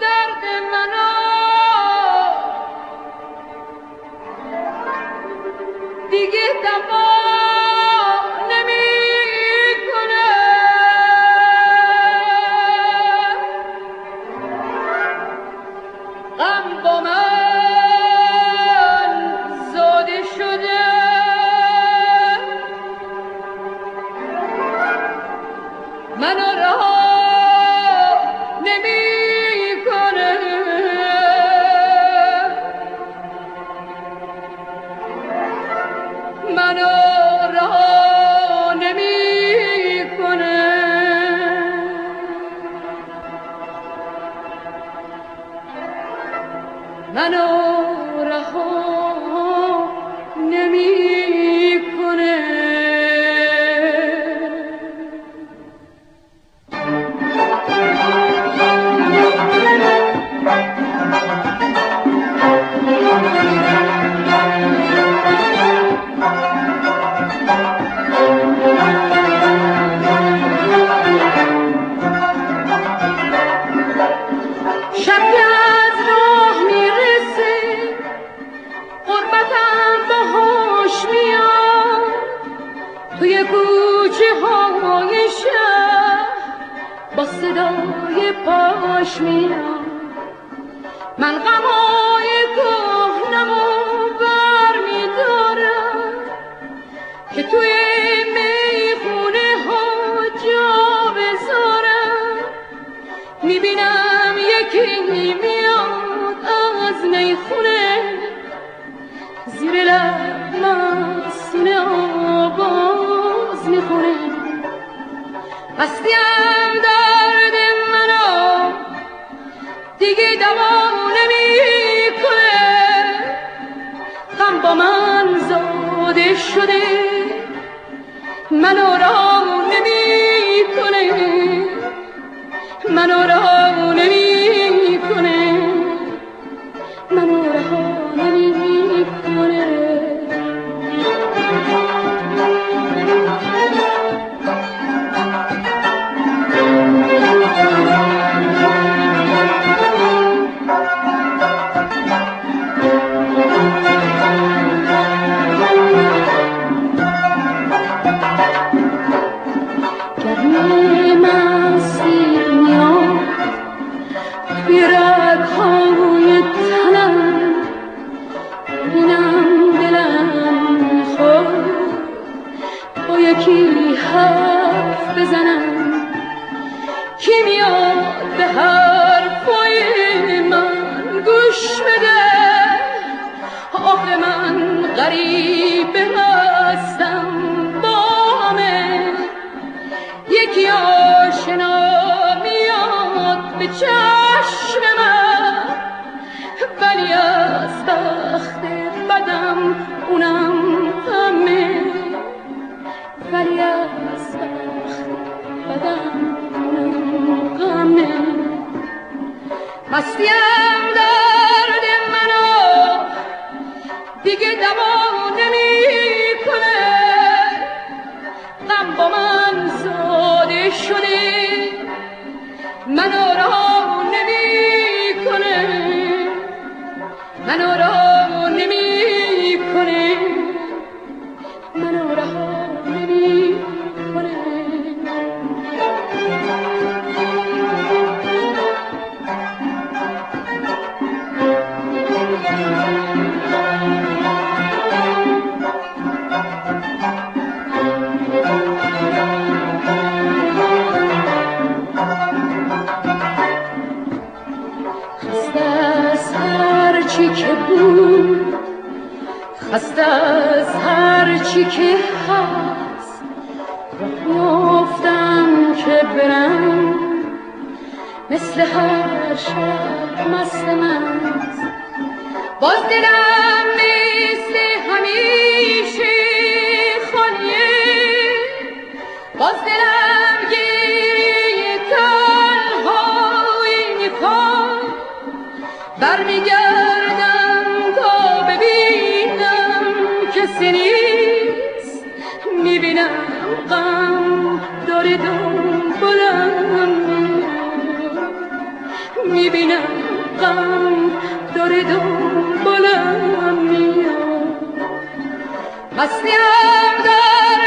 درد منو دیگه دوا نمیکنه. غم با من زاده شده، منو رها نمیکنه. منو رها نمیکنه. منو رها نمیکنه. توی کوچه های شهر با صدای پاش میام، من غمای کهنمو بر میدارم که توی میخونه ها جا بذارم. میبینم یکی میاد از نیخونه، زیر لب مسونه آواز میخونه. هستیم درد منو دیگه دوا نمیکنه. غم با من زاده شده، منو رها نمیکنه. منو رها نمیکنه. منو رها نمیکنه. گرمی مستی میاد توی رگ‌های تنم، اینم دلم خود با یکی حرف بزنم. کی میاد به حرفای من گوش بده؟ آخه من غریبه هستم با همه. یکی آشنا میاد به چشم من، ولی از بخت بدم اونم غمه. ولی از بخت بدم اونم غمه. مستیم درد منو دیگه دوا نمیکنه. غم با من زاده شده، منو رها نمیکنه. منو رها نمیکنه. منو رها نمیکنه. خسته از هر چی که هست، راه میافتم که برم مثل هر شب مست مست. باز دلم مثل همیشه خالیه، باز دلم گریه تنهایی میخواد. برمیگردم تا ببینم کسی نیست، میبینم غم داره دنبالم میبینم غم داره دنبالم میاد مستیم در